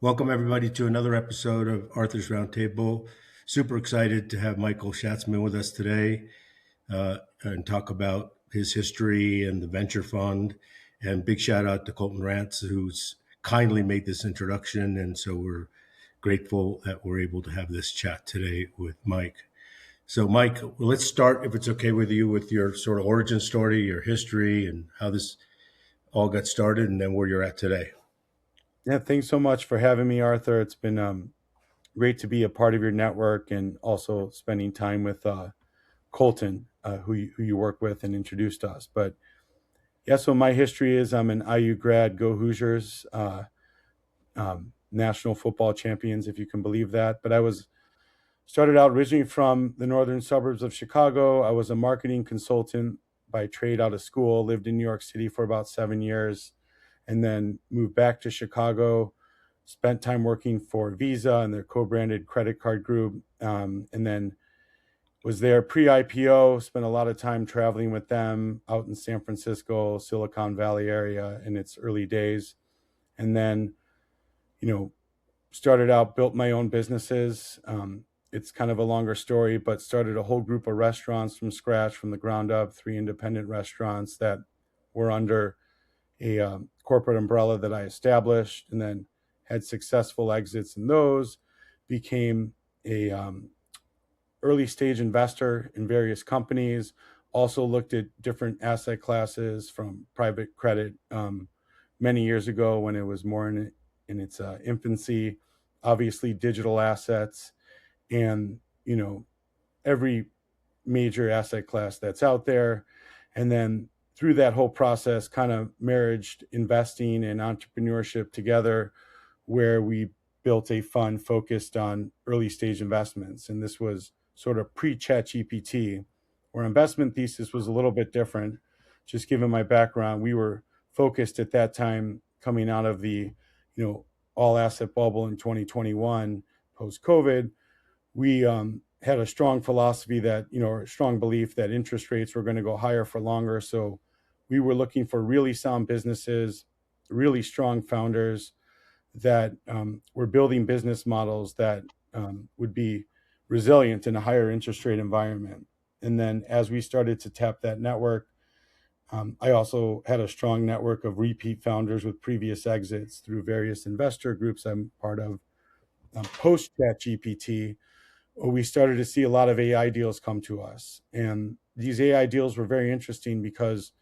Welcome, everybody, to another episode of Arthur's Roundtable. Super excited to have Michael Schatzman with us today and talk about his history and the venture fund. And big shout out to Colton Rantz, who's kindly made this introduction. And so we're grateful that we're able to have this chat today with Mike. So, Mike, let's start, if it's okay with you, with your sort of origin story, your history, and how this all got started, and then where you're at today. Yeah, thanks so much for having me, Arthur. It's been great to be a part of your network and also spending time with Colton, who you work with and introduced us. But yeah, so my history is I'm an IU grad, go Hoosiers, national football champions, if you can believe that. But I was started out originally from the northern suburbs of Chicago. I was a marketing consultant by trade out of school, lived in New York City for about 7 years, and then moved back to Chicago. Spent time working for Visa and their co-branded credit card group, and then was there pre-IPO. Spent a lot of time traveling with them out in San Francisco, Silicon Valley area in its early days, and then started out, built my own businesses. It's kind of a longer story, but started a whole group of restaurants from scratch, from the ground up, 3 independent restaurants that were under a corporate umbrella that I established, and then had successful exits in those, became a early stage investor in various companies, also looked at different asset classes from private credit many years ago when it was more in its infancy, obviously digital assets, and every major asset class that's out there. And then through that whole process, kind of married investing and entrepreneurship together, where we built a fund focused on early stage investments. And this was sort of pre-chat GPT, where investment thesis was a little bit different. Just given my background, we were focused at that time, coming out of the all asset bubble in 2021 post COVID. We had a strong philosophy that, or a strong belief that interest rates were going to go higher for longer. So we were looking for really sound businesses, really strong founders that were building business models that would be resilient in a higher interest rate environment. And then as we started to tap that network, I also had a strong network of repeat founders with previous exits through various investor groups I'm part of. Post ChatGPT, we started to see a lot of AI deals come to us. And these AI deals were very interesting because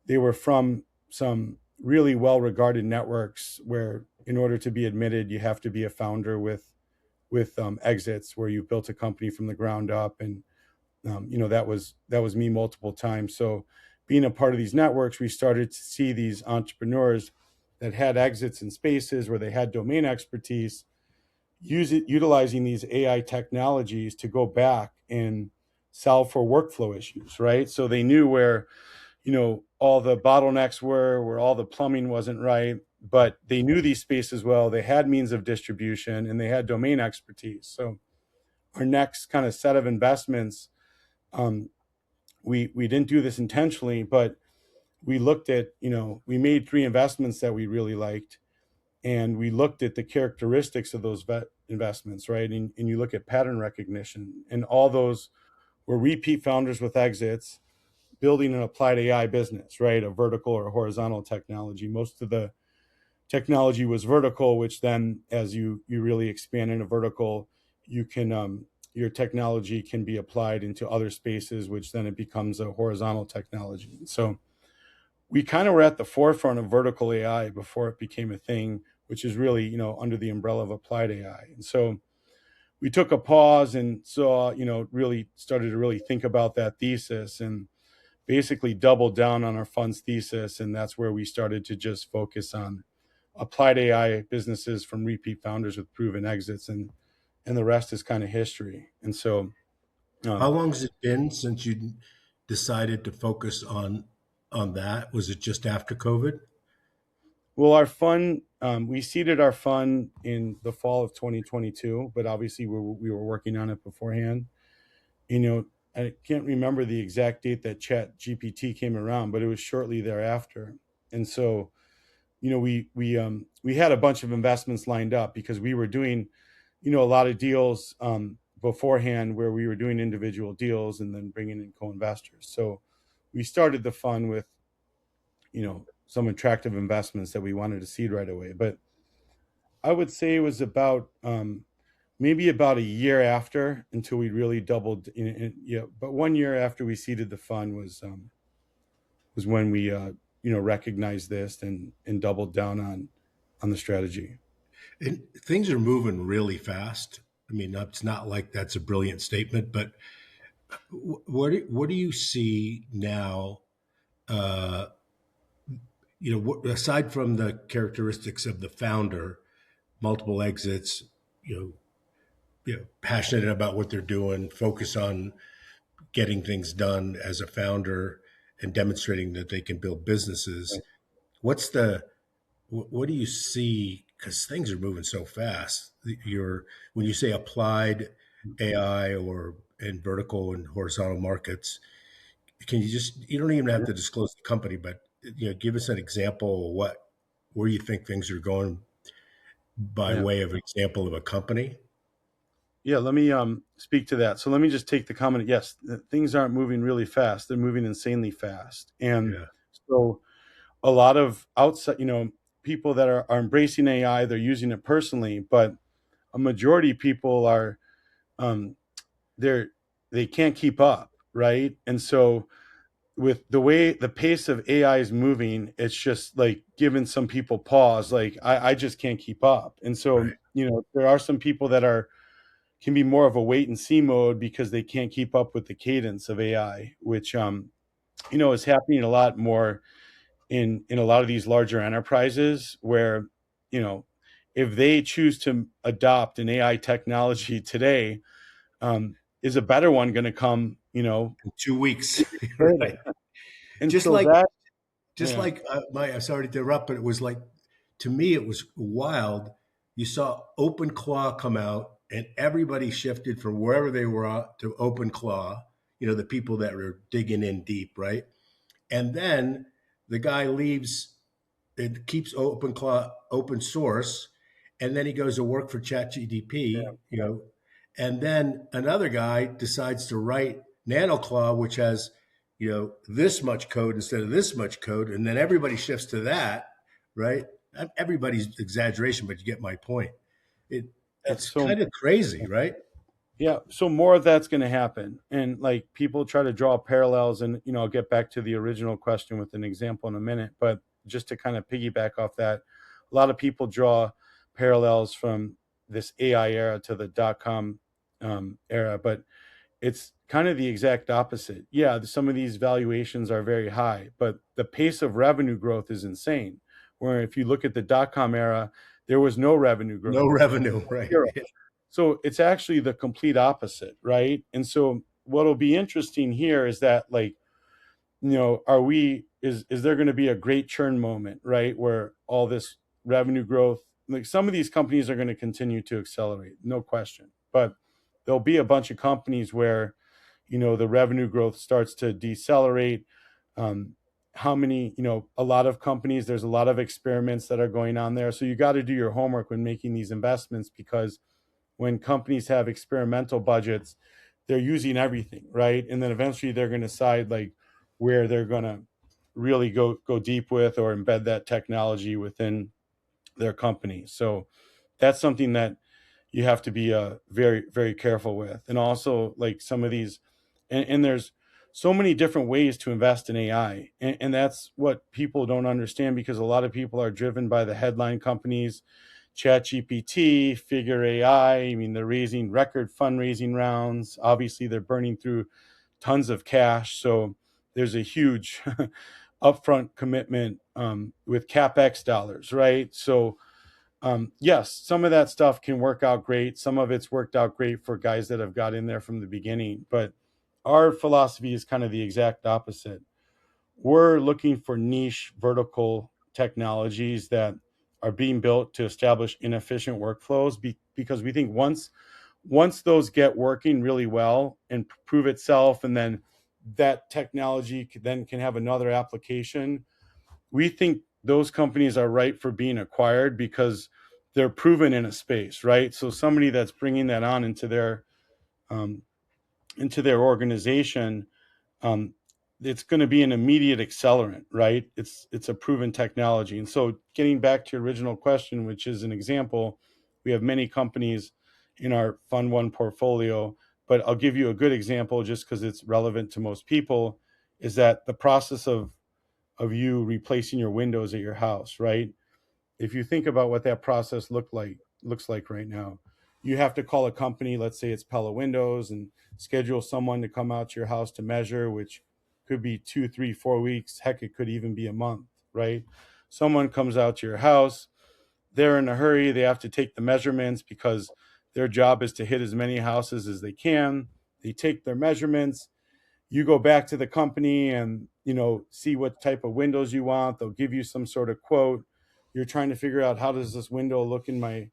they were from some really well-regarded networks where, in order to be admitted, you have to be a founder with exits where you built a company from the ground up. And that was me multiple times. So being a part of these networks, we started to see these entrepreneurs that had exits in spaces where they had domain expertise, utilizing these AI technologies to go back and solve for workflow issues, right? So they knew where, all the bottlenecks were, where all the plumbing wasn't right, but they knew these spaces well. They had means of distribution and they had domain expertise. So our next kind of set of investments, we didn't do this intentionally, but we looked at, we made 3 investments that we really liked, and we looked at the characteristics of those investments, right? And you look at pattern recognition, and all those were repeat founders with exits, building an applied AI business, right? A vertical or horizontal technology. Most of the technology was vertical, which then, as you really expand in a vertical, you can your technology can be applied into other spaces, which then it becomes a horizontal technology. So we kind of were at the forefront of vertical AI before it became a thing, which is really, under the umbrella of applied AI. And so we took a pause and saw, really started to really think about that thesis and basically doubled down on our fund's thesis. And that's where we started to just focus on applied AI businesses from repeat founders with proven exits. And the rest is kind of history. And so, How um, long has it been since you decided to focus on that? Was it just after COVID? well, our fund, we seeded our fund in the fall of 2022, but obviously we were working on it beforehand. I can't remember the exact date that Chat GPT came around, but it was shortly thereafter. And so we had a bunch of investments lined up because we were doing, a lot of deals beforehand where we were doing individual deals and then bringing in co-investors. So we started the fund with, some attractive investments that we wanted to seed right away. But I would say it was about maybe about a year after until we really doubled. But 1 year after we seeded the fund was when we recognized this and doubled down on the strategy. And things are moving really fast. I mean, it's not like that's a brilliant statement, but what do you see now? Uh, aside from the characteristics of the founder, multiple exits, you know, passionate about what they're doing, focus on getting things done as a founder, and demonstrating that they can build businesses. What's the what do you see? Because things are moving so fast. When you say applied AI or in vertical and horizontal markets, can you don't even have to disclose the company, but give us an example of where you think things are going by Yeah. way of example of a company. Yeah, let me speak to that. So let me just take the comment. Yes, things aren't moving really fast. They're moving insanely fast. And Yeah. so a lot of outside, people that are embracing AI, they're using it personally, but a majority of people are um they're they can't keep up, right? And so with the way the pace of AI is moving, it's just like giving some people pause, like I just can't keep up. And so, Right. there are some people that can be more of a wait and see mode because they can't keep up with the cadence of AI, which is happening a lot more in a lot of these larger enterprises where, you know, if they choose to adopt an AI technology today, is a better one going to come, In 2 weeks. later? Right. And Just so like that, just yeah, like I'm sorry to interrupt, but it was like, to me it was wild. You saw OpenClaw come out, and everybody shifted from wherever they were at to OpenClaw. The people that were digging in deep, right? And then the guy leaves. It keeps OpenClaw open source, and then he goes to work for ChatGPT. And then another guy decides to write NanoClaw, which has this much code instead of this much code, and then everybody shifts to that, right? Everybody's exaggeration, but you get my point. it yeah, it's kind of crazy, right? yeah, so more of that's going to happen. And like people try to draw parallels, and I'll get back to the original question with an example in a minute, but just to kind of piggyback off that, a lot of people draw parallels from this AI era to the dot-com era, but it's kind of the exact opposite. Yeah, some of these valuations are very high, but the pace of revenue growth is insane. Where if you look at the dot-com era, there was no revenue No growth. revenue, right? Zero. So it's actually the complete opposite, right? And so what'll be interesting here is that, like, is there going to be a great churn moment, right? Where all this revenue growth, like some of these companies are going to continue to accelerate, no question. But there'll be a bunch of companies where, the revenue growth starts to decelerate. Um, how many, a lot of companies, there's a lot of experiments that are going on there. So you got to do your homework when making these investments, because when companies have experimental budgets, they're using everything, right? And then eventually they're going to decide like where they're going to really go deep with or embed that technology within their company. So that's something that you have to be very, very careful with. And also like some of these, and there's so many different ways to invest in AI. And that's what people don't understand, because a lot of people are driven by the headline companies, ChatGPT, Figure AI. I mean, they're raising record fundraising rounds. Obviously, they're burning through tons of cash. So there's a huge upfront commitment with CapEx dollars, right? So yes, some of that stuff can work out great. Some of it's worked out great for guys that have got in there from the beginning. But our philosophy is kind of the exact opposite. We're looking for niche vertical technologies that are being built to establish inefficient workflows, because we think once those get working really well and prove itself, and then that technology then can have another application, we think those companies are ripe for being acquired because they're proven in a space, right? So somebody that's bringing that on um, into their organization, um, it's going to be an immediate accelerant, right? It's a proven technology. And so, getting back to your original question, which is an example, we have many companies in our Fund One portfolio, but I'll give you a good example just because it's relevant to most people. Is that the process of you replacing your windows at your house, right? If you think about what that process looks like right now, you have to call a company, let's say it's Pella Windows, and schedule someone to come out to your house to measure, which could be 2, 3, 4 weeks. Heck, it could even be a month, right? Someone comes out to your house, they're in a hurry, they have to take the measurements because their job is to hit as many houses as they can. They take their measurements, you go back to the company and see what type of windows you want. They'll give you some sort of quote. You're trying to figure out, how does this window look in my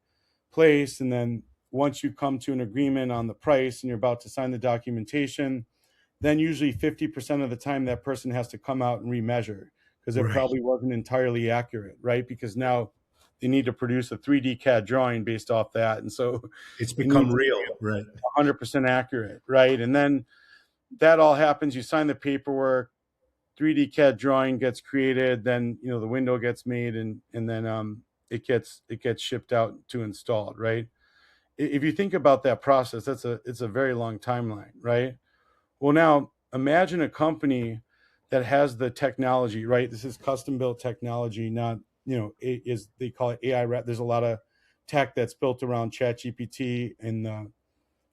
place? And then once you come to an agreement on the price and you're about to sign the documentation, then usually 50% of the time that person has to come out and remeasure because it Right. probably wasn't entirely accurate, right? Because now they need to produce a 3D CAD drawing based off that, and so It's it become needs to real. be Right. 100% accurate, right? And then that all happens. You sign the paperwork, 3D CAD drawing gets created, then the window gets made, and then it gets shipped out to installed, right? If you think about that process, it's a very long timeline, right? Well, now imagine a company that has the technology, right? This is custom built technology, not is they call it AI wrap. There's a lot of tech that's built around Chat GPT, and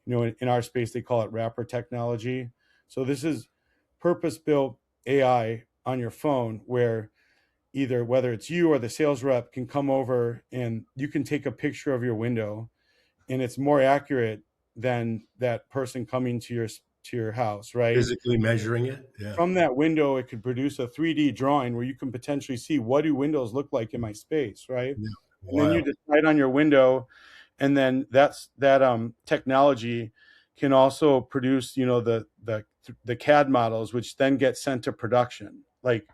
in our space they call it wrapper technology. So this is purpose built AI on your phone, where either whether it's you or the sales rep can come over and you can take a picture of your window, and it's more accurate than that person coming to your house, right? Physically measuring it. Yeah. From that window, it could produce a 3D drawing where you can potentially see, what do windows look like in my space, right? Yeah. And then you Wow. decide on your window, and then that technology can also produce the CAD models, which then get sent to production. Like,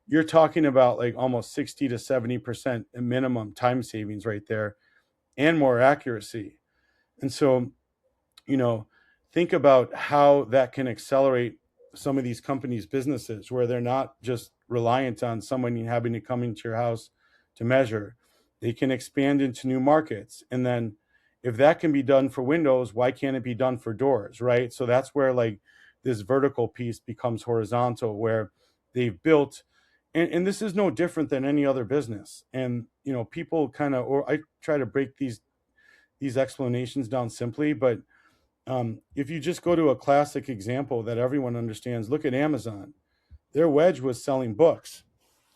you're talking about like almost 60 to 70% minimum time savings right there, and more accuracy. And so, you know, think about how that can accelerate some of these companies' businesses, where they're not just reliant on someone having to come into your house to measure. They can expand into new markets. And then if that can be done for windows, why can't it be done for doors, right? So that's where like this vertical piece becomes horizontal, where they've built, and this is no different than any other business. And people kind of, or I try to break these explanations down simply, but if you just go to a classic example that everyone understands, look at Amazon. Their wedge was selling books,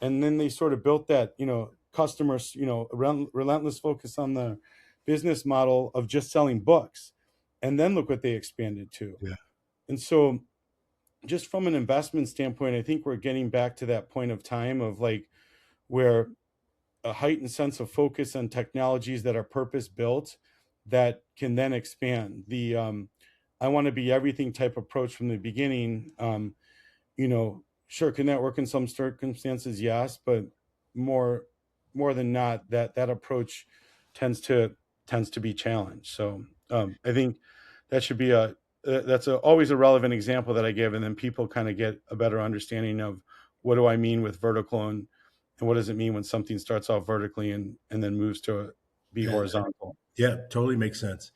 and then they sort of built that, customers, relentless focus on the business model of just selling books, and then look what they expanded to. Yeah. And so, just from an investment standpoint, I think we're getting back to that point of time of like where a heightened sense of focus on technologies that are purpose built that can then expand. The I want to be everything type approach from the beginning. Sure, can that work in some circumstances? Yes, but more more than not, that approach tends to tends to be challenged. So I think that should be always a relevant example that I give, and then people kind of get a better understanding of what do I mean with vertical, and what does it mean when something starts off vertically and then moves to be Yeah. horizontal. Yeah. Totally makes sense.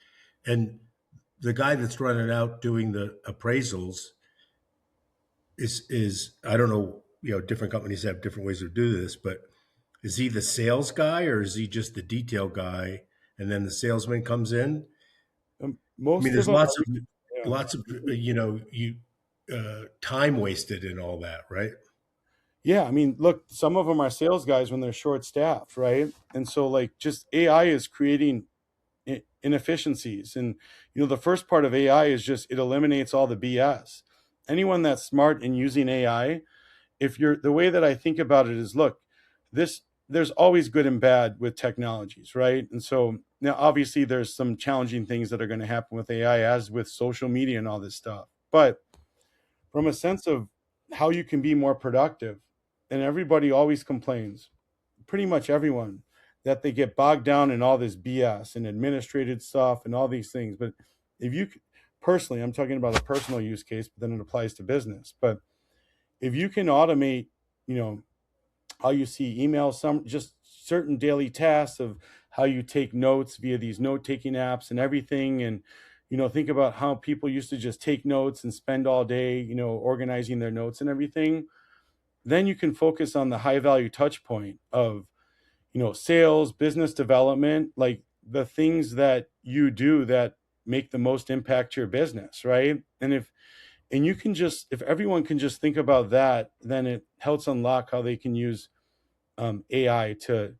And the guy that's running out doing the appraisals is I don't know, different companies have different ways to do this, but is he the sales guy or is he just the detail guy? And then the salesman comes in. I mean, Most of there's them are, yeah. lots of time wasted in all that, right? Yeah, I mean, look, some of them are sales guys when they're short staffed, right? And so, like, just AI is creating inefficiencies. And, the first part of AI is just it eliminates all the BS. Anyone that's smart in using AI, if you're the way that I think about it is, look, this there's always good and bad with technologies, right? And so now obviously there's some challenging things that are going to happen with AI, as with social media and all this stuff. But from a sense of how you can be more productive, and everybody always complains. pretty much everyone that they get bogged down in all this BS and administrative stuff and all these things. But if you personally, I'm talking about a personal use case, but then it applies to business. But if you can automate, you know, how you see emails, some just certain daily tasks of how you take notes via these note-taking apps and everything, and think about how people used to just take notes and spend all day, organizing their notes and everything. Then you can focus on the high value touch point of, sales, business development, like the things that you do that make the most impact to your business, right? And you can just, if everyone can just think about that, then it helps unlock how they can use AI to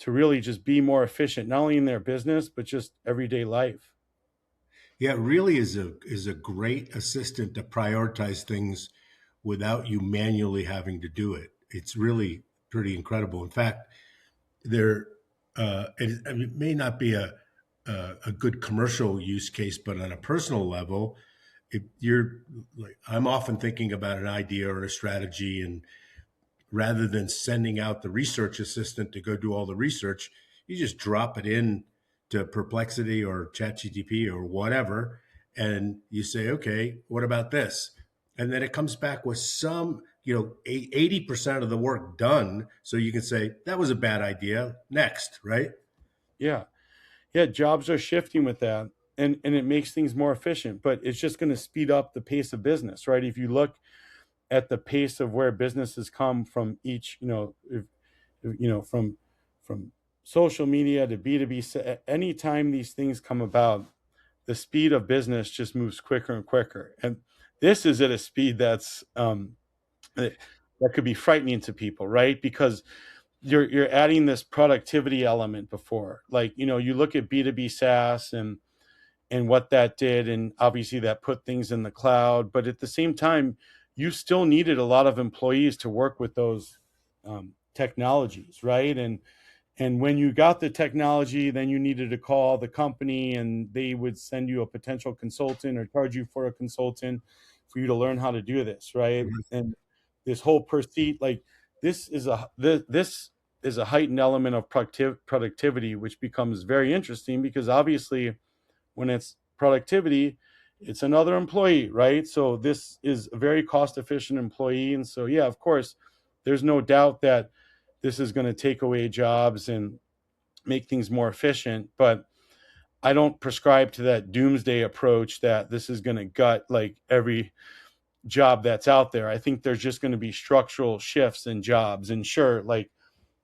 really just be more efficient, not only in their business but just everyday life. Yeah, it really is a great assistant to prioritize things without you manually having to do it. It's really pretty incredible. In fact, there it may not be a good commercial use case, but on a personal level, if you're like, I'm often thinking about an idea or a strategy, and rather than sending out the research assistant to go do all the research, you just drop it in to Perplexity or ChatGPT or whatever, and you say, okay, what about this? And then it comes back with some, 80% of the work done. So you can say, that was a bad idea. Next, right? Yeah. Yeah, jobs are shifting with that, and it makes things more efficient, but it's just going to speed up the pace of business, right? If you look at the pace of where businesses come from each, from social media to B2B, anytime these things come about, the speed of business just moves quicker and quicker. And this is at a speed that could be frightening to people, right? Because you're adding this productivity element before, like, you look at B2B SaaS and what that did, and obviously that put things in the cloud, but at the same time you still needed a lot of employees to work with those technologies, right? And when you got the technology, then you needed to call the company and they would send you a potential consultant or charge you for a consultant for you to learn how to do this, right? And this whole per seat, like, this is a heightened element of productivity, which becomes very interesting because obviously when it's productivity, it's another employee, right? So this is a very cost efficient employee. And so, yeah, of course, there's no doubt that this is going to take away jobs and make things more efficient. But I don't prescribe to that doomsday approach that this is going to gut like every job that's out there. I think there's just going to be structural shifts in jobs. And sure, like,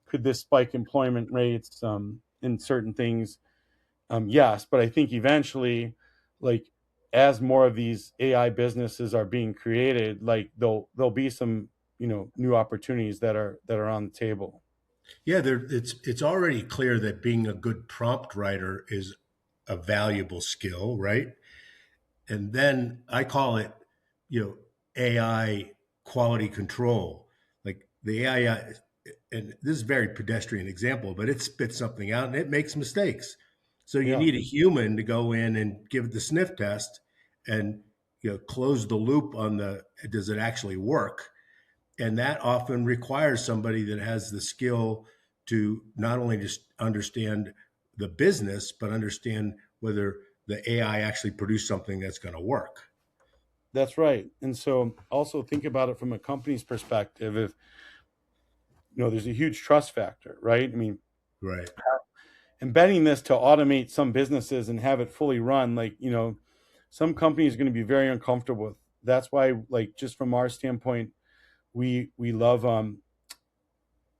could this spike employment rates in certain things? Yes, but I think eventually, like, as more of these AI businesses are being created, like, there'll be some new opportunities that are on the table. Yeah, it's already clear that being a good prompt writer is a valuable skill, right? And then I call it, AI quality control. Like the AI, and this is a very pedestrian example, but it spits something out and it makes mistakes. So you Yeah, need a human to go in and give it the sniff test and close the loop on the does it actually work? And that often requires somebody that has the skill to not only just understand the business, but understand whether the AI actually produced something that's going to work. that's right. And so also think about it from a company's perspective. If there's a huge trust factor, right? I mean, Right. embedding this to automate some businesses and have it fully run, like, some companies are going to be very uncomfortable with. That's why, like, just from our standpoint, we love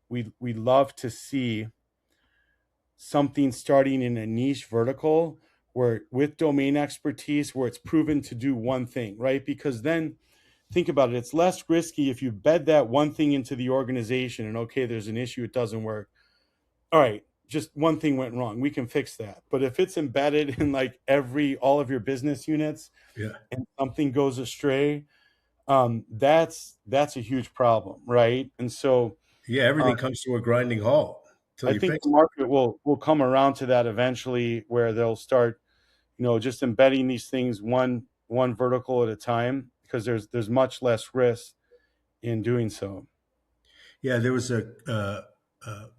we love to see something starting in a niche vertical where with domain expertise where it's proven to do one thing, right? Because then think about it, it's less risky if you bed that one thing into the organization and okay, there's an issue, it doesn't work. All right, just one thing went wrong, we can fix that. But if it's embedded in like every all of your business units Yeah. and something goes astray, that's a huge problem, right? And so Yeah. uh, Everything comes to a grinding halt until I you think fix the market will come around to that eventually, where they'll start, just embedding these things one vertical at a time, because there's much less risk in doing so. it. Yeah. There was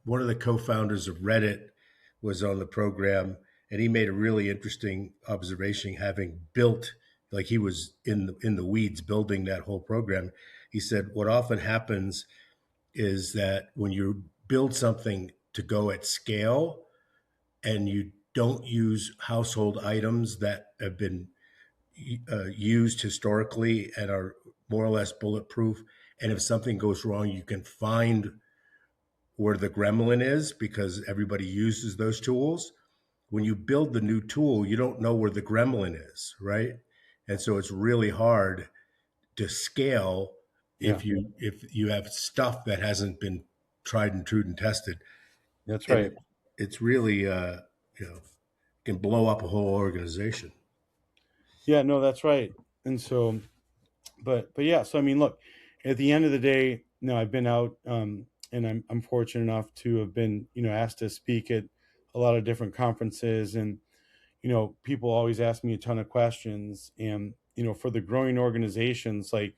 one of the co-founders of Reddit was on the program, and he made a really interesting observation, having built, like he was in the weeds building that whole program. He said what often happens is that when you build something to go at scale and you don't use household items that have been used historically and are more or less bulletproof, and if something goes wrong, you can find where the gremlin is because everybody uses those tools. When you build the new tool, you don't know where the gremlin is, right? And so it's really hard to scale Yeah, if you have stuff that hasn't been tried and true and tested. that's And right. it's really you know, can blow up a whole organization. Yeah, no, that's right. And so, but yeah, so I mean, look, at the end of the day, no, I've been out, and I'm fortunate enough to have been, asked to speak at a lot of different conferences, and people always ask me a ton of questions, and for the growing organizations, like,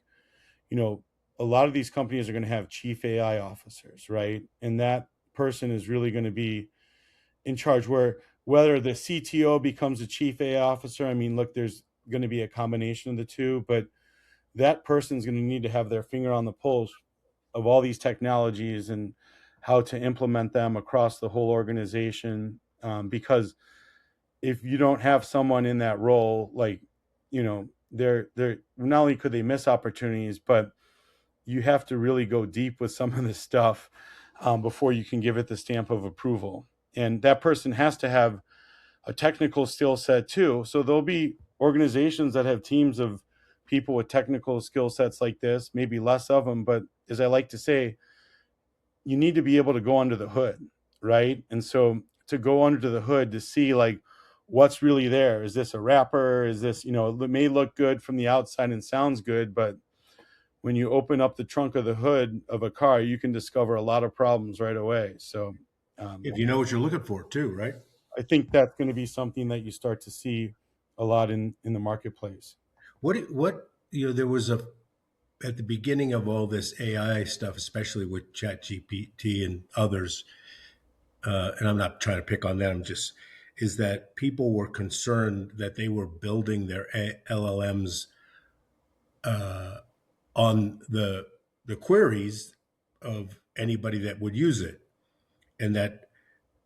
you know, a lot of these companies are going to have chief AI officers, right? And that person is really going to be in charge. Where whether the CTO becomes a chief AI officer, I mean, look, there's going to be a combination of the two, but that person's going to need to have their finger on the pulse of all these technologies and how to implement them across the whole organization. Because if you don't have someone in that role, like, they're not only could they miss opportunities, but you have to really go deep with some of this stuff, before you can give it the stamp of approval. And that person has to have a technical skill set too. So there'll be organizations that have teams of people with technical skill sets like this, maybe less of them. But as I like to say, you need to be able to go under the hood, right? And so to go under the hood to see, like, what's really there. Is this a wrapper? Is this, it may look good from the outside and sounds good, but when you open up the trunk of the hood of a car, you can discover a lot of problems right away. So um, If you know what you're looking for, too, right? I think that's going to be something that you start to see a lot in the marketplace. What there was a at the beginning of all this AI stuff, especially with ChatGPT and others, and I'm not trying to pick on them, just is that people were concerned that they were building their LLMs uh, on the queries of anybody that would use it, and that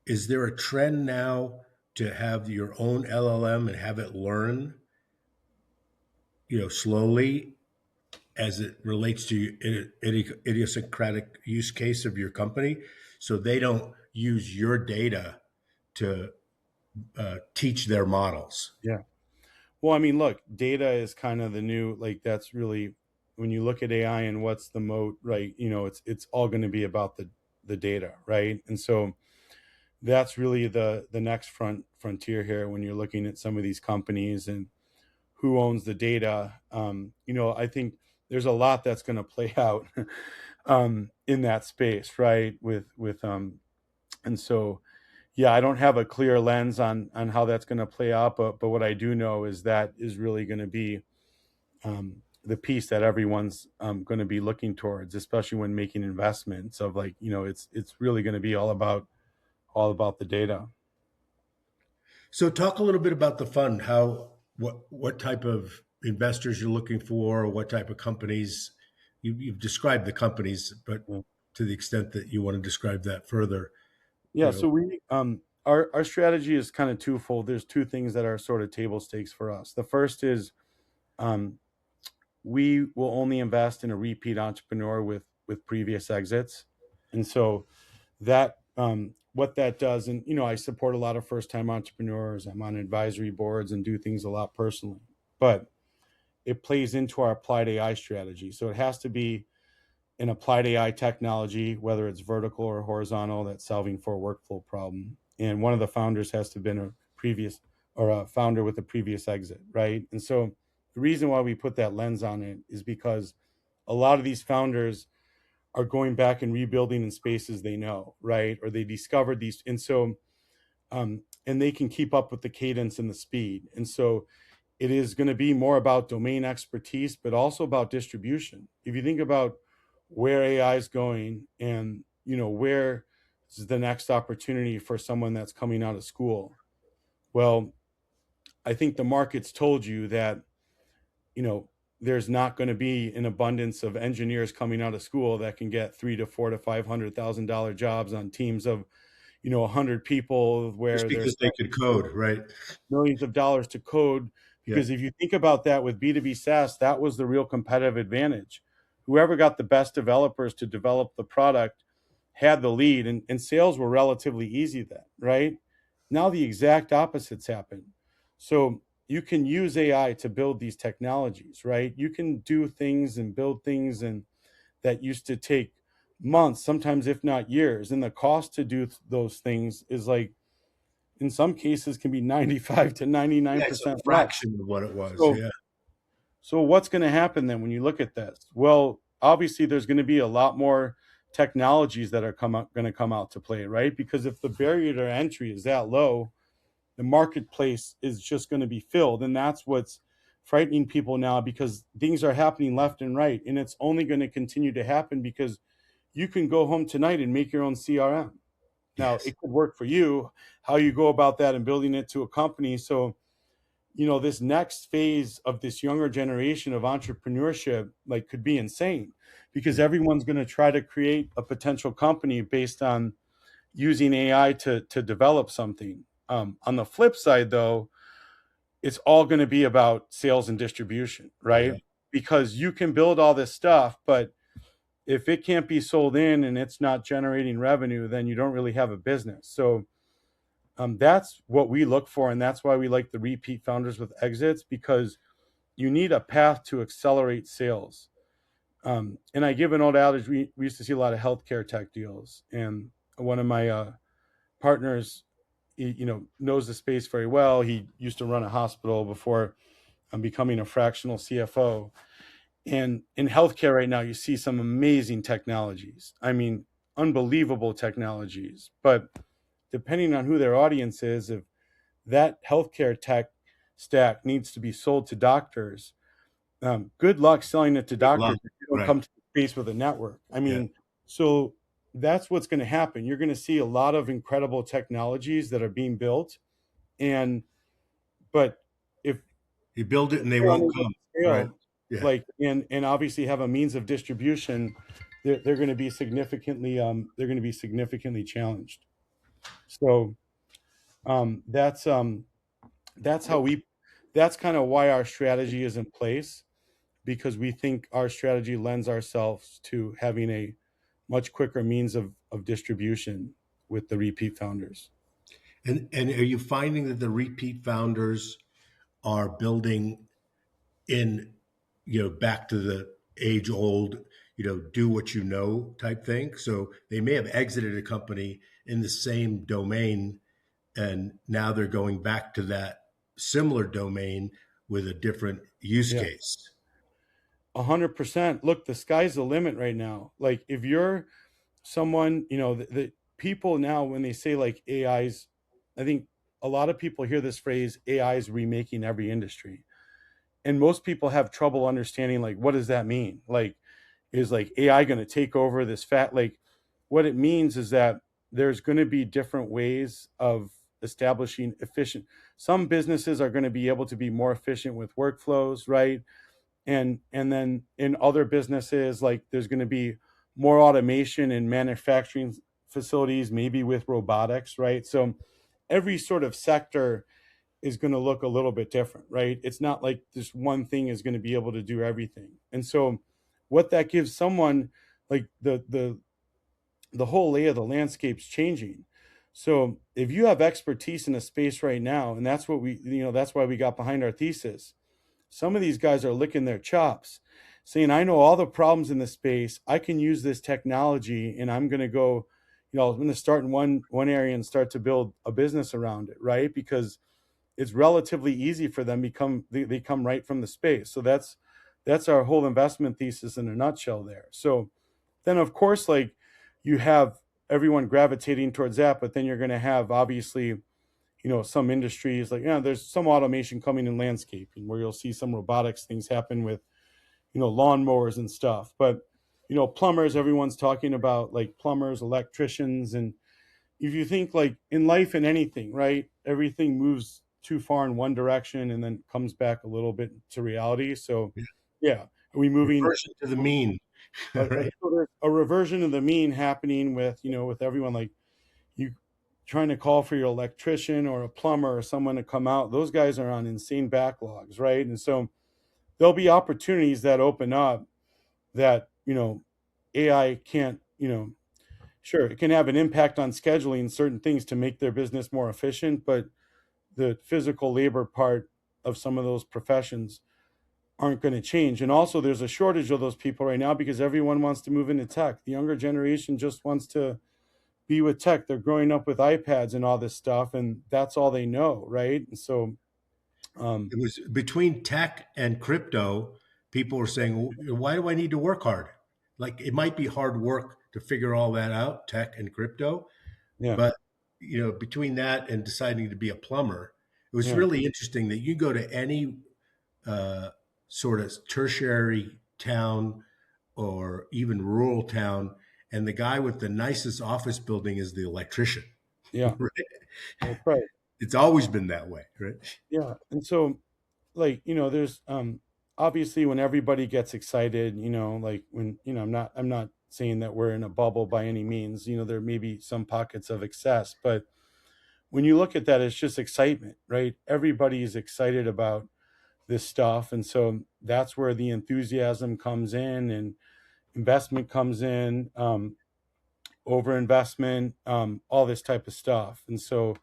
is there a trend now to have your own LLM and have it learn, slowly as it relates to idiosyncratic use case of your company, so they don't use your data to teach their models. Yeah. Well, I mean, look, data is kind of the new, like, that's really, when you look at AI and what's the moat, right? It's all going to be about the data, right? And so that's really the next frontier here when you're looking at some of these companies and who owns the data. I think there's a lot that's going to play out in that space, right? And so, yeah, I don't have a clear lens on how that's going to play out, but what I do know is that is really going to be the piece that everyone's going to be looking towards, especially when making investments. Of, like, it's really going to be all about the data. So talk a little bit about the fund, how what type of investors you're looking for, or what type of companies. You've described the companies, but Yeah. to the extent that you want to describe that further, Yeah, you know, so we our strategy is kind of twofold. There's two things that are sort of table stakes for us. The first is, um, we will only invest in a repeat entrepreneur with previous exits. And so that, what that does, and I support a lot of first time entrepreneurs. I'm on advisory boards and do things a lot personally, but it plays into our applied AI strategy. So it has to be an applied AI technology, whether it's vertical or horizontal, that's solving for a workflow problem. And one of the founders has to have been a previous, or a founder with a previous exit, right? And so the reason why we put that lens on it is because a lot of these founders are going back and rebuilding in spaces they know, right? Or they discovered these. And so, and they can keep up with the cadence and the speed. And so it is going to be more about domain expertise, but also about distribution. If you think about where AI is going, and where is the next opportunity for someone that's coming out of school. Well, I think the market's told you that, you know, there's not going to be an abundance of engineers coming out of school that can get three to four to $500,000 jobs on teams of, 100 people Just where because there's they could code, right? millions of dollars to code. Yeah. Because if you think about that with B2B SaaS, that was the real competitive advantage. Whoever got the best developers to develop the product had the lead, and sales were relatively easy then, right? Now the exact opposites happen. So you can use AI to build these technologies, right? You can do things and build things and that used to take months, sometimes if not years. And the cost to do those things is like, in some cases, can be 95 to Yeah, it's a 99% less. fraction of what it was. So Yeah. so what's going to happen then when you look at this? Well, obviously there's going to be a lot more technologies that are going to come out to play, right? Because if the barrier to entry is that low, the marketplace is just going to be filled, and that's what's frightening people now, because things are happening left and right, and it's only going to continue to happen because you can go home tonight and make your own CRM. Now, Yes. it could work for you. How you go about that and building it to a company. So this next phase of this younger generation of entrepreneurship like could be insane, because Yeah. everyone's going to try to create a potential company based on using AI to develop something. On the flip side, though, it's all going to be about sales and distribution, right? Yeah. Because you can build all this stuff, but if it can't be sold in and it's not generating revenue, then you don't really have a business. So that's what we look for, and that's why we like the repeat founders with exits, because you need a path to accelerate sales. And I give an old adage. We used to see a lot of healthcare tech deals, and one of my partners, knows the space very well. He used to run a hospital before becoming a fractional CFO. And in healthcare right now, you see some amazing technologies. I mean, unbelievable technologies. But depending on who their audience is, if that healthcare tech stack needs to be sold to doctors, good luck selling it to Good luck. doctors if you don't Right. come to the space with a network. I Yeah. mean, so that's what's going to happen. You're going to see a lot of incredible technologies that are being built, and but if You build it and they they're won't unable to come. Right. scale, Yeah. like and obviously have a means of distribution, they're going to be significantly challenged. So um, that's um, that's how we that's kind of why our strategy is in place, because we think our strategy lends ourselves to having a much quicker means of distribution with the repeat founders. And are you finding that the repeat founders are building in, back to the age old, do what you know type thing? So they may have exited a company in the same domain, and now they're going back to that similar domain with a different use Yeah, case. 100%. Look, the sky's the limit right now. Like if you're someone, the people now, when they say like AI's, I think a lot of people hear this phrase, AI is remaking every industry. And most people have trouble understanding, like, what does that mean? Like, is like AI going to take over this like what it means is that there's going to be different ways of establishing efficient. Some businesses are going to be able to be more efficient with workflows, right? And then in other businesses, like there's going to be more automation in manufacturing facilities, maybe with robotics, right? So every sort of sector is going to look a little bit different, right? It's not like this one thing is going to be able to do everything. And so what that gives someone, like the whole lay of the landscape's changing. So if you have expertise in a space right now, and that's what that's why we got behind our thesis. Some of these guys are licking their chops, saying, I know all the problems in the space. I can use this technology, and I'm going to go, I'm going to start in one area and start to build a business around it, right? Because it's relatively easy for them. They come right from the space. So that's our whole investment thesis in a nutshell there. So then, of course, like you have everyone gravitating towards that, but then you're going to have obviously some industries like, there's some automation coming in landscaping where you'll see some robotics things happen with, lawnmowers and stuff. But, plumbers, everyone's talking about like plumbers, electricians, and if you think like in life and anything, right? Everything moves too far in one direction and then comes back a little bit to reality. So, Yeah. yeah, are we moving? Reversion to the mean, right? So there's a reversion of the mean happening with with everyone. Like you trying to call for your electrician or a plumber or someone to come out. Those guys are on insane backlogs, right? And so there'll be opportunities that open up that AI can't. Sure, it can have an impact on scheduling certain things to make their business more efficient, but the physical labor part of some of those professions aren't going to change. And also, there's a shortage of those people right now because everyone wants to move into tech. The younger generation just wants to be with tech. They're growing up with iPads and all this stuff, and that's all they know, right? And so, um, It was between tech and crypto. People were saying, "Why do I need to work hard?" Like it might be hard work to figure all that out, tech and crypto, yeah, but between that and deciding to be a plumber, it was yeah, really interesting that you go to any uh, sort of tertiary town or even rural town, and the guy with the nicest office building is the electrician. yeah, Right? that's right. It's always been that way, right? Yeah, and so like there's obviously when everybody gets excited, like when I'm not saying that we're in a bubble by any means. There may be some pockets of excess, but when you look at that, it's just excitement, right? Everybody is excited about this stuff, and so that's where the enthusiasm comes in and investment comes in, over investment, all this type of stuff. And so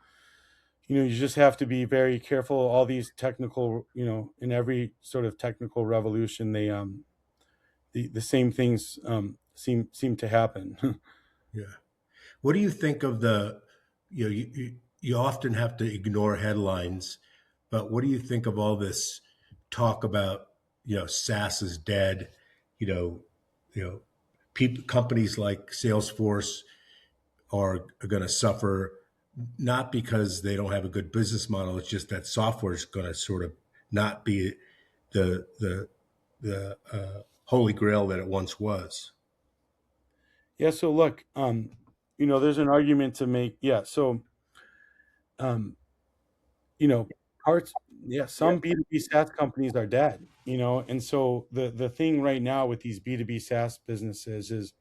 you just have to be very careful. All these technical, in every sort of technical revolution, they the same things seem to happen. Yeah. What do you think of you often have to ignore headlines, but what do you think of all this talk about, SaaS is dead, you know, you know, companies like Salesforce are going to suffer not because they don't have a good business model. It's just that software is going to sort of not be the holy grail that it once was. Yeah. So look, there's an argument to make. Yeah. So um, you know, parts. Yeah, some B2B SaaS companies are dead. And so the thing right now with these B2B SaaS businesses is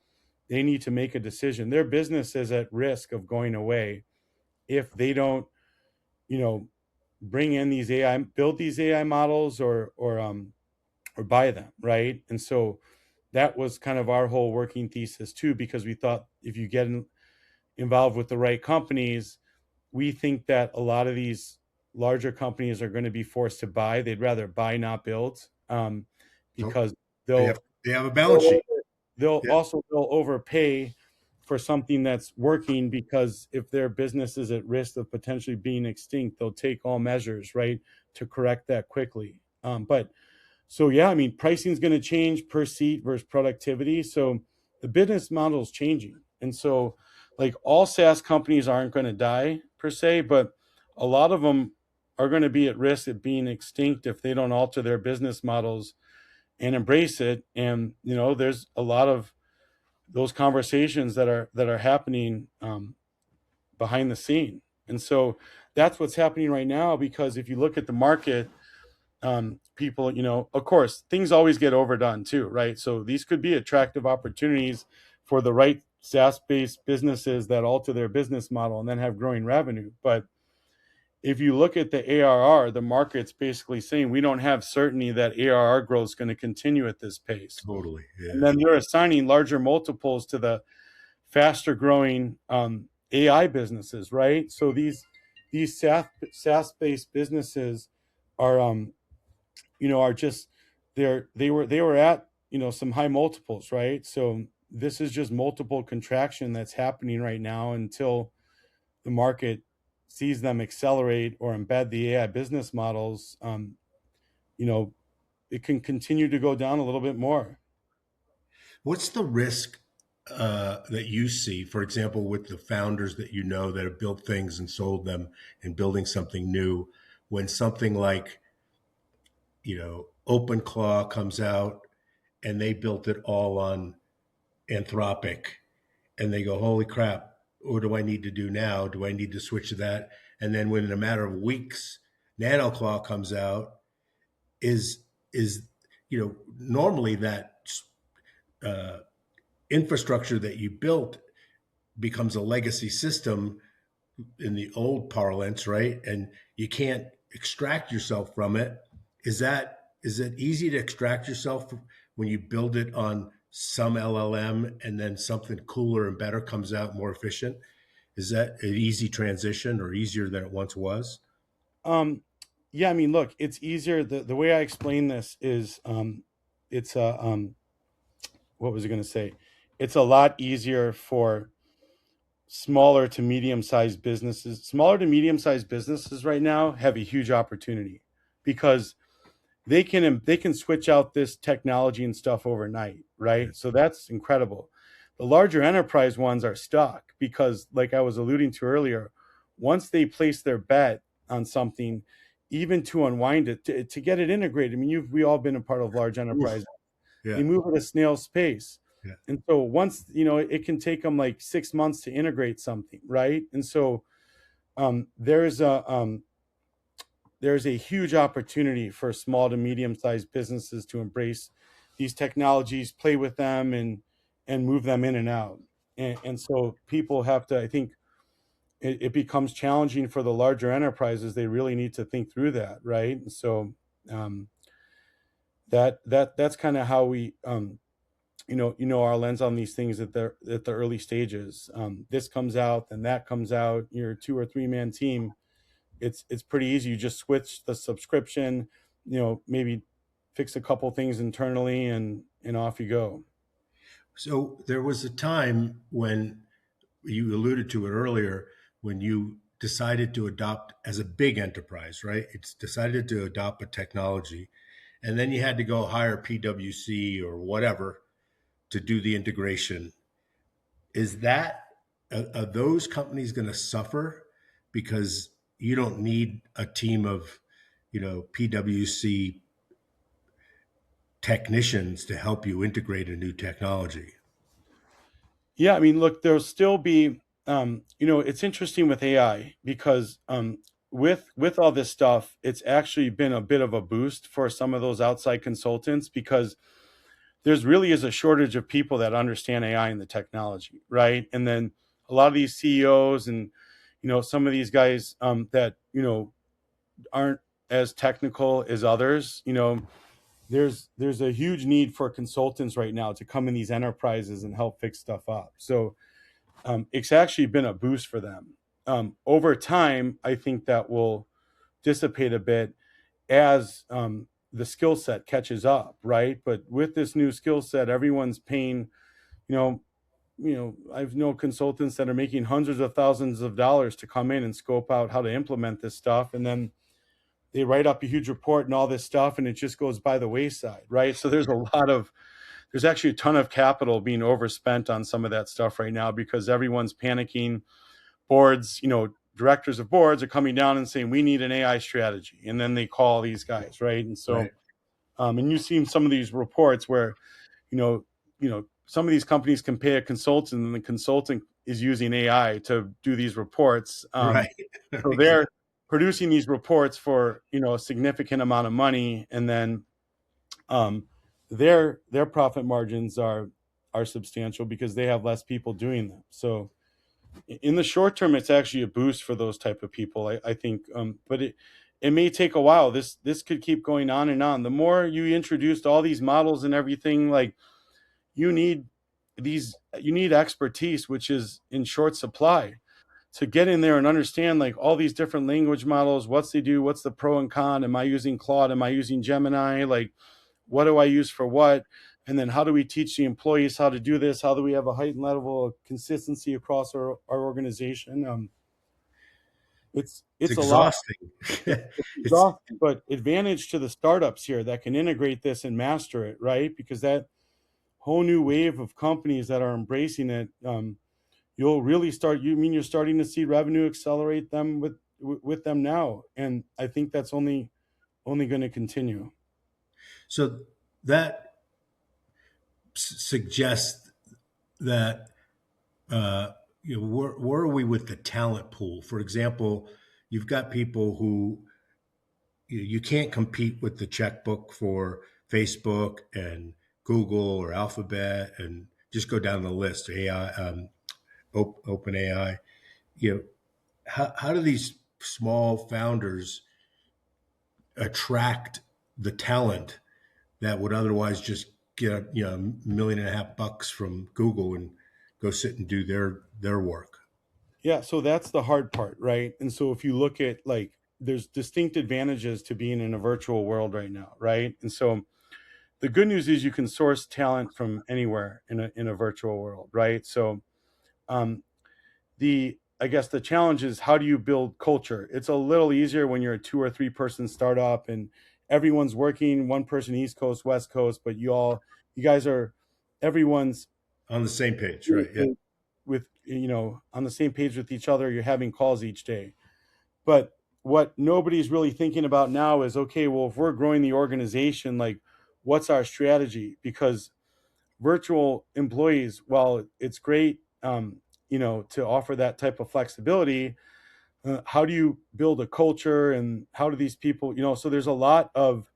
they need to make a decision. Their business is at risk of going away if they don't, you know, bring in these AI, build these AI models or buy them, right? And so that was kind of our whole working thesis too, because we thought if you get involved with the right companies, we think that a lot of these larger companies are going to be forced to buy. They'd rather buy, not build, So because they they'll have they have a balance they'll sheet. they'll Yeah, also they'll overpay for something that's working, because if their business is at risk of potentially being extinct, they'll take all measures, right, to correct that quickly. But so yeah, I mean, pricing is going to change per seat versus productivity. So the business model is changing, and so like all SaaS companies aren't going to die per se, but a lot of them are going to be at risk of being extinct if they don't alter their business models and embrace it. And there's a lot of those conversations that are happening behind the scene, and so that's what's happening right now. Because if you look at the market, people, of course, things always get overdone too, right? So these could be attractive opportunities for the right SaaS-based businesses that alter their business model and then have growing revenue. But if you look at the ARR, the market's basically saying we don't have certainty that ARR growth is going to continue at this pace. totally. And Yeah. then they're assigning larger multiples to the faster growing AI businesses, right? So these SaaS-based businesses are are just they were at some high multiples, right? So this is just multiple contraction that's happening right now until the market sees them accelerate or embed the AI business models. You know, it can continue to go down a little bit more. What's the risk that you see, for example, with the founders that that have built things and sold them and building something new, when something like OpenClaw comes out and they built it all on Anthropic, and they go, "Holy crap! what do I need to do now? Do I need to switch to that? And then when in a matter of weeks, NanoClaw comes out, is normally that uh, infrastructure that you built becomes a legacy system in the old parlance, right? And you can't extract yourself from it. Is it easy to extract yourself when you build it on some LLM and then something cooler and better comes out more efficient? Is that an easy transition or easier than it once was? Um, yeah, I mean, look, it's easier. The way I explain this is, it's what was I going to say? It's a lot easier for smaller to medium sized businesses. Smaller to medium sized businesses right now have a huge opportunity because they can switch out this technology and stuff overnight, right? So that's incredible. The larger enterprise ones are stuck because, like I was alluding to earlier, once they place their bet on something, even to unwind it, to get it integrated. I mean, we all been a part of large Oof. enterprise. Yeah, They move at a snail's pace. yeah. And so once, it can take them like 6 months to integrate something, right? And so um, there's a um, there's a huge opportunity for small to medium sized businesses to embrace these technologies, play with them, and move them in and out. And so people have to, I think, it becomes challenging for the larger enterprises. They really need to think through that, right? And so um, that's kind of how we our lens on these things at the early stages. This comes out, then that comes out. You're a 2 or 3 man team. It's pretty easy. You just switch the subscription, maybe fix a couple things internally, and off you go. So there was a time when you alluded to it earlier when you decided to adopt as a big enterprise, right? It's decided to adopt a technology, and then you had to go hire PwC or whatever to do the integration. Is that are those companies going to suffer because you don't need a team of PwC technicians to help you integrate a new technology? Yeah, I mean, look, there'll still be, it's interesting with AI because with all this stuff, it's actually been a bit of a boost for some of those outside consultants because there's really is a shortage of people that understand AI and the technology, right? And then a lot of these CEOs and some of these guys that aren't as technical as others, there's a huge need for consultants right now to come in these enterprises and help fix stuff up. So it's actually been a boost for them. Over time, I think that will dissipate a bit as the skill set catches up, right? But with this new skill set, everyone's paying, you know, I've known consultants that are making hundreds of thousands of dollars to come in and scope out how to implement this stuff, and then they write up a huge report and all this stuff, and it just goes by the wayside, right? So there's actually a ton of capital being overspent on some of that stuff right now because everyone's panicking. Boards, directors of boards are coming down and saying we need an AI strategy, and then they call these guys, right? And so Right. and you've seen some of these reports where you know some of these companies can pay a consultant and the consultant is using AI to do these reports. Right. So they're producing these reports for a significant amount of money, and then um, their profit margins are substantial because they have less people doing them. So in the short term, it's actually a boost for those type of people, I think. But it may take a while. This could keep going on and on. The more you introduced all these models and everything, like you need you need expertise, which is in short supply to get in there and understand like all these different language models, what's they do, what's the pro and con. Am I using Claude? Am I using Gemini? Like, what do I use for what? And then how do we teach the employees how to do this? How do we have a heightened level of consistency across our organization? It's It's a lot. exhausting. It's It's exhausting, but advantage to the startups here that can integrate this and master it, right? Because that whole new wave of companies that are embracing it, you'll really start. You're starting to see revenue accelerate them with them now, and I think that's only going to continue. so that suggests that where are we with the talent pool? For example, you've got people who you can't compete with the checkbook for Facebook and Google or Alphabet, and just go down the list. AI, Open AI. You know, how do these small founders attract the talent that would otherwise just get $1.5 million from Google and go sit and do their work? Yeah, so that's the hard part, right? And so if you look at like there's distinct advantages to being in a virtual world right now, right? And so the good news is you can source talent from anywhere in a virtual world, right? So um, the I guess the challenge is how do you build culture? It's a little easier when you're a 2 or 3 person startup and everyone's working, one person East Coast, West Coast, but you guys are everyone's On the same page, right? Yeah. with on the same page with each other. You're having calls each day. But what nobody's really thinking about now is okay, well, if we're growing the organization, like what's our strategy? Because virtual employees, while it's great, to offer that type of flexibility, how do you build a culture and how do these people, so there's a lot of,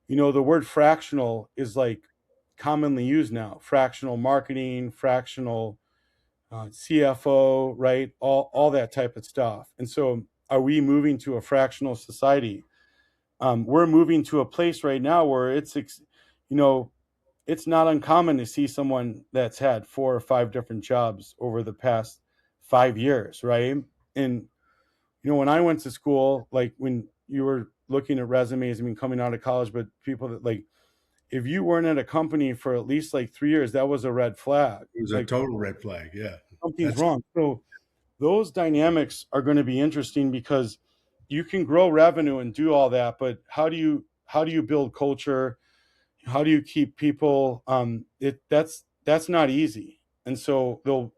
the word fractional is like commonly used now, fractional marketing, fractional CFO, right? All that type of stuff. And so, are we moving to a fractional society? We're moving to a place right now where you know, it's not uncommon to see someone that's had 4 or 5 different jobs over the past 5 years, right? And when I went to school, like when you were looking at resumes, I mean, coming out of college, but people that like, if you weren't at a company for at least like 3 years, that was a red flag. It was a Like total red flag. Yeah. something's That's wrong. So those dynamics are going to be interesting because you can grow revenue and do all that, but how do you build culture? How do you keep people? That's not easy, and so they'll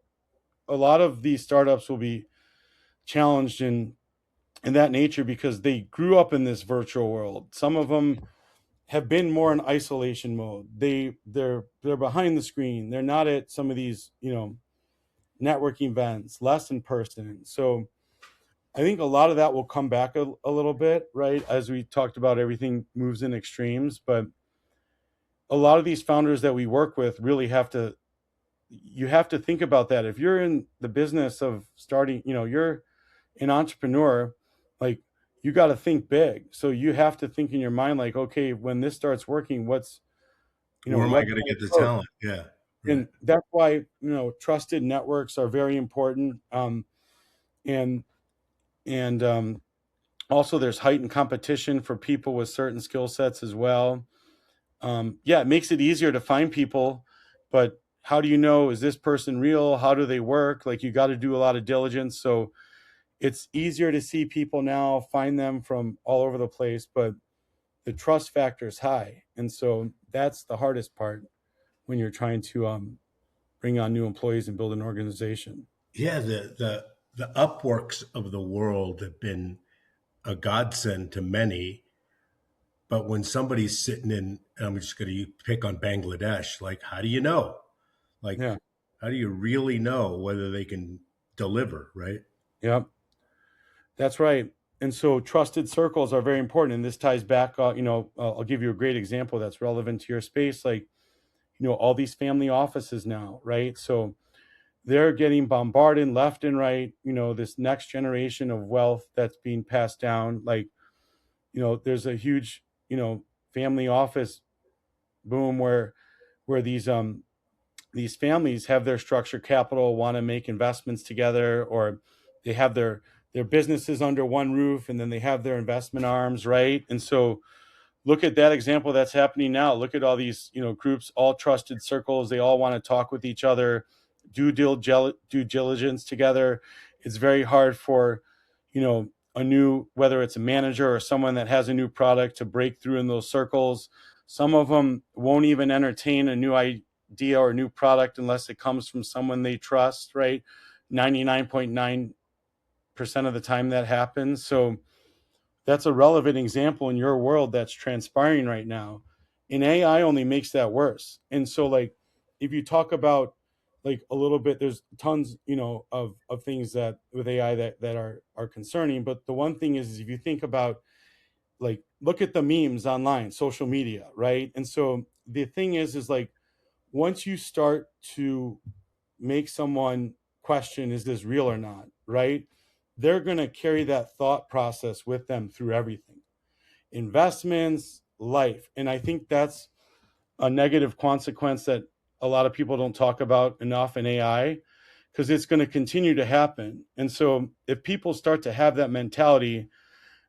a lot of these startups will be challenged in that nature because they grew up in this virtual world. Some of them have been more in isolation mode. They're behind the screen. They're not at some of these networking events, less in person. So I think a lot of that will come back a little bit, right? As we talked about, everything moves in extremes, but a lot of these founders that we work with really you have to think about that. If you're in the business of starting, you're an entrepreneur, like you got to think big. So you have to think in your mind, like, okay, when this starts working, where am I what going to get the work? talent? Yeah. Right. And that's why, trusted networks are very important. And, and also there's heightened competition for people with certain skill sets as well. Yeah, it makes it easier to find people, but how do you know, is this person real? How do they work? Like you got to do a lot of diligence. So it's easier to see people now, find them from all over the place, but the trust factor is high. And so that's the hardest part when you're trying to bring on new employees and build an organization. Yeah. The Upworks of the world have been a godsend to many. But when somebody's sitting in, I'm just going to pick on Bangladesh, like, how do you know? Like, Yeah. how do you really know whether they can deliver, right? Yep. That's right. And so trusted circles are very important. And this ties back, I'll give you a great example that's relevant to your space. Like, all these family offices now, right? So they're getting bombarded left and right, this next generation of wealth that's being passed down. Like, there's a huge, family office boom where these families have their structured capital, want to make investments together, or they have their businesses under one roof and then they have their investment arms, right? And so look at that example that's happening now. Look at all these, groups, all trusted circles. They all want to talk with each other, due diligence together. It's very hard for, whether it's a manager or someone that has a new product to break through in those circles. Some of them won't even entertain a new idea or new product unless it comes from someone they trust, right? 99.9% of the time that happens. So that's a relevant example in your world that's transpiring right now. And AI only makes that worse. And so, like, if you talk about like a little bit, there's tons, of things that with AI that are concerning. But the one thing is if you think about, like, look at the memes online, social media, right? And so the thing is like, once you start to make someone question, is this real or not, right? They're going to carry that thought process with them through everything, investments, life. And I think that's a negative consequence that a lot of people don't talk about enough in AI, because it's going to continue to happen. And so if people start to have that mentality,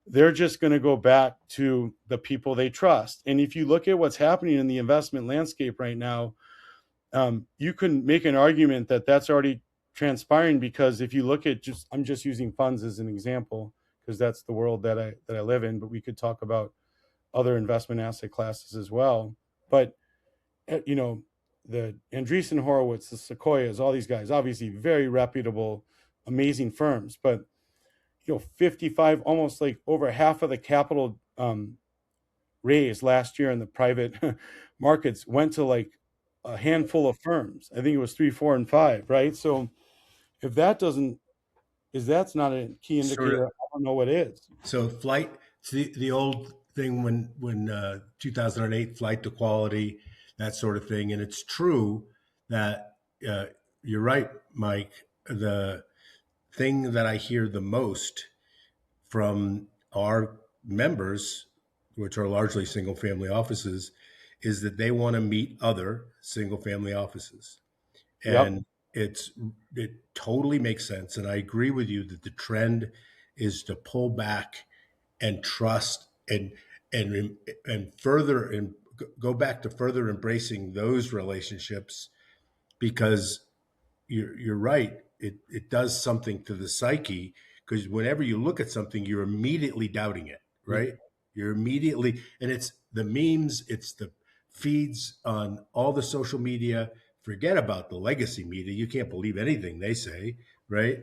they're just going to go back to the people they trust. And if you look at what's happening in the investment landscape right now, you can make an argument that that's already transpiring, because if you look at, just, I'm just using funds as an example because that's the world that I live in, but we could talk about other investment asset classes as well. But you know, the Andreessen Horowitz, the Sequoias, all these guys, obviously very reputable, amazing firms, but 55, almost like over half of the capital raised last year in the private markets went to like a handful of firms. I think it was three, four, and five, right? So if that doesn't, is that's not a key Sort of. indicator, I don't know what is. So flight, it's the old thing when 2008 flight to quality, that sort of thing. And it's true that you're right, Mike. The thing that I hear the most from our members, which are largely single family offices, is that they want to meet other single family offices. Yep. And it totally makes sense. And I agree with you that the trend is to pull back and trust and further and go back to further embracing those relationships, because you're right. It does something to the psyche, because whenever you look at something, you're immediately doubting it, Yep. right? You're immediately, and it's the memes, it's the feeds on all the social media. Forget about the legacy media. You can't believe anything they say, right?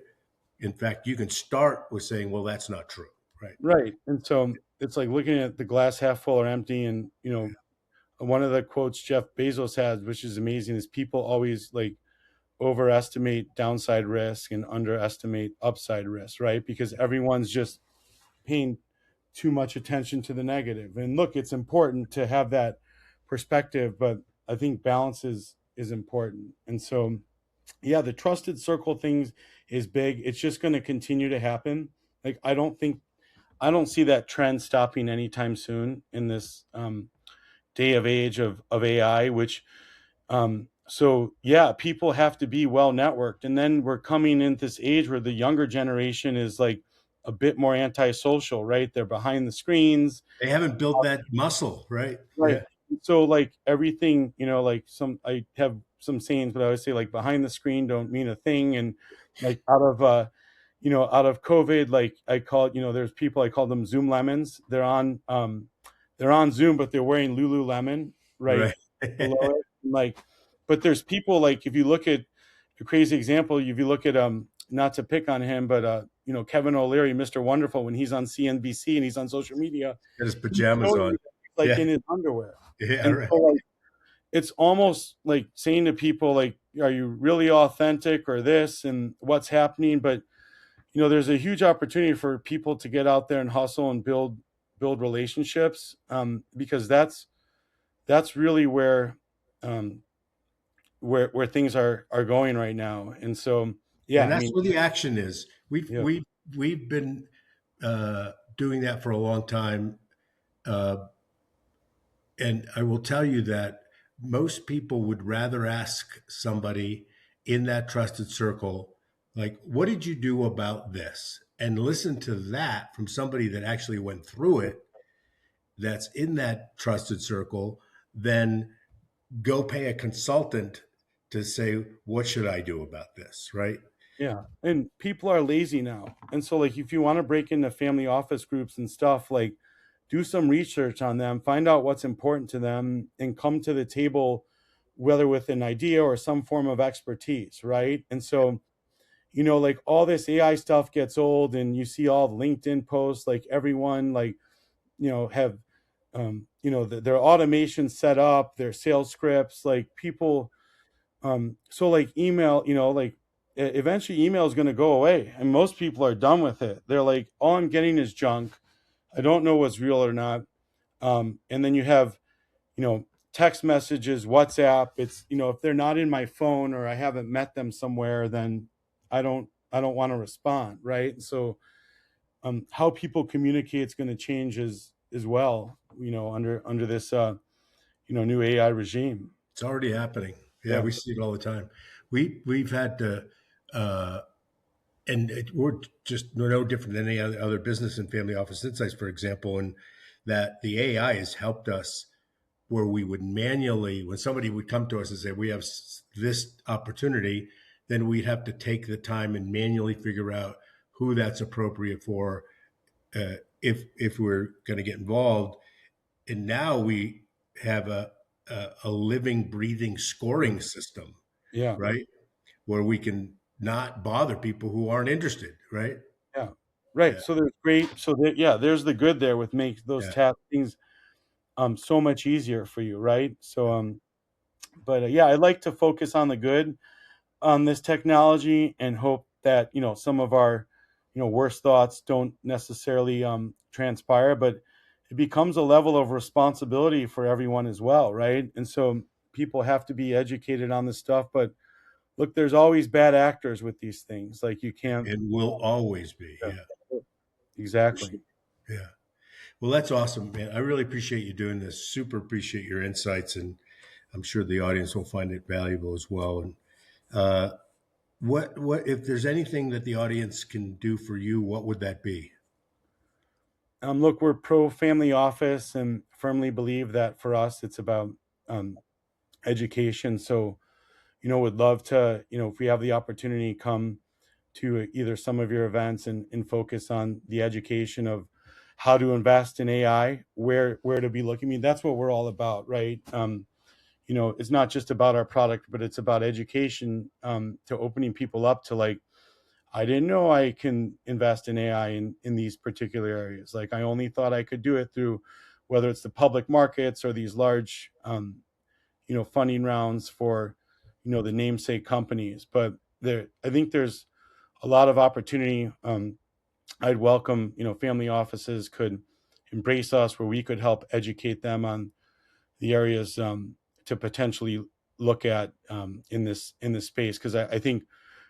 In fact, you can start with saying, well, that's not true, right? Right. And so it's like looking at the glass half full or empty. And, one of the quotes Jeff Bezos had, which is amazing, is people always like overestimate downside risk and underestimate upside risk, right? Because everyone's just paying too much attention to the negative. And look, it's important to have that perspective, but I think balance is important. And so, yeah, the trusted circle things is big. It's just going to continue to happen. Like, I don't see that trend stopping anytime soon in this day of age of AI, which so yeah, people have to be well networked. And then we're coming in this age where the younger generation is like a bit more antisocial, right? They're behind the screens. They haven't built that muscle, right? Right. Yeah. So like everything, like I have some sayings, but I always say like behind the screen don't mean a thing. And like out of COVID, like I call it, there's people, I call them Zoom lemons. They're on Zoom, but they're wearing Lululemon right Right. below it. And, like, but there's people, like, if you look at a crazy example, if you look at not to pick on him, but Kevin O'Leary, Mr. Wonderful, when he's on CNBC and he's on social media, Got his he's pajamas showing on. you that he's like Yeah. in his underwear. Yeah. And Right. so like it's almost like saying to people like, are you really authentic or this and what's happening? But there's a huge opportunity for people to get out there and hustle and build relationships, because that's really um, where things are going right now. And so yeah, And I that's mean, where the action is. We've yeah, we've we've been doing that for a long time, uh, and I will tell you that most people would rather ask somebody in that trusted circle, like, "What did you do about this?" and listen to that from somebody that actually went through it, that's in that trusted circle, than go pay a consultant to say, "What should I do about this?" Right? yeah. And people are lazy now. And so like if you want to break into family office groups and stuff, like do some research on them, find out what's important to them, and come to the table whether with an idea or some form of expertise, right? And so like all this AI stuff gets old, and you see all the LinkedIn posts, like everyone, like, have, their automation set up, their sales scripts, like people, So like email, like eventually email is going to go away, and most people are done with it. They're like, all I'm getting is junk. I don't know what's real or not. And then you have, you know, text messages, WhatsApp. It's, if they're not in my phone or I haven't met them somewhere, then I don't want to respond, right? So how people communicate is going to change as well, under this new AI regime. It's already happening. Yeah, Yeah. we see it all the time. We've had to, uh, we're just no different than any other business and family office insights, for example, and that the AI has helped us where we would manually, when somebody would come to us and say, we have this opportunity, then we'd have to take the time and manually figure out who that's appropriate for, if we're going to get involved. And now we have a living, breathing scoring system, Yeah. right? Where we can not bother people who aren't interested, right? Yeah. Right. Yeah, So there's great. So that, yeah, there's the good there with make those yeah. task things so much easier for you, right? So but yeah, I like to focus on the good on this technology and hope that some of our worst thoughts don't necessarily transpire, but it becomes a level of responsibility for everyone as well, right? And so people have to be educated on this stuff, but look, there's always bad actors with these things. Like you can't. It will always be. Yeah, Yeah, for exactly. sure. Yeah. Well, that's awesome, man. I really appreciate you doing this. Super appreciate your insights, and I'm sure the audience will find it valuable as well. And uh, what if there's anything that the audience can do for you? What would that be? Look, we're pro family office and firmly believe that for us, it's about um, education. So, would love to, if we have the opportunity, come to either some of your events and focus on the education of how to invest in AI, where to be looking. I mean, that's what we're all about, right? It's not just about our product, but it's about education, to opening people up to like, I didn't know I can invest in AI in these particular areas. Like I only thought I could do it through whether it's the public markets or these large, funding rounds for, the namesake companies. But I think there's a lot of opportunity. I'd welcome, family offices could embrace us where we could help educate them on the areas to potentially look at in this space, because I think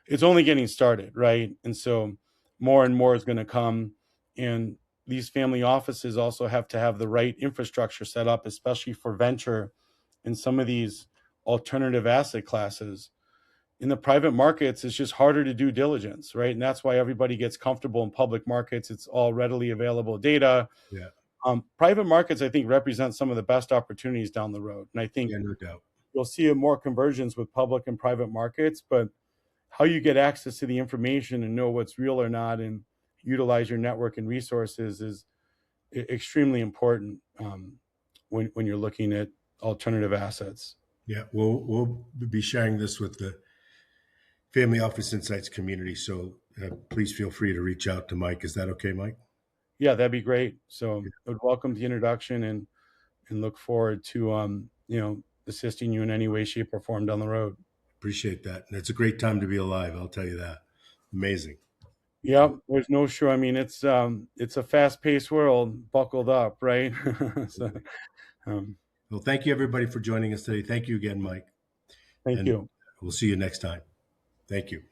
it's only getting started, right? And so more and more is going to come, and these family offices also have to have the right infrastructure set up, especially for venture in some of these alternative asset classes. In the private markets, it's just harder to do diligence, right? And that's why everybody gets comfortable in public markets. It's all readily available data. Yeah, Private markets, I think, represent some of the best opportunities down the road. And I think yeah, no doubt. you'll see a more convergence with public and private markets, but how you get access to the information and know what's real or not and utilize your network and resources is extremely important when you're looking at alternative assets. Yeah, we'll be sharing this with the Family Office Insights community. So please feel free to reach out to Mike. Is that okay, Mike? Yeah, that'd be great. Yeah, So I would welcome the introduction and look forward to assisting you in any way, shape, or form down the road. appreciate that. And it's a great time to be alive. I'll tell you that. Amazing. Yeah, there's no sure. I mean, it's a fast paced world. Buckled up, right? So, um, Well, thank you everybody for joining us today. Thank you again, Mike. thank And you. we'll see you next time. Thank you.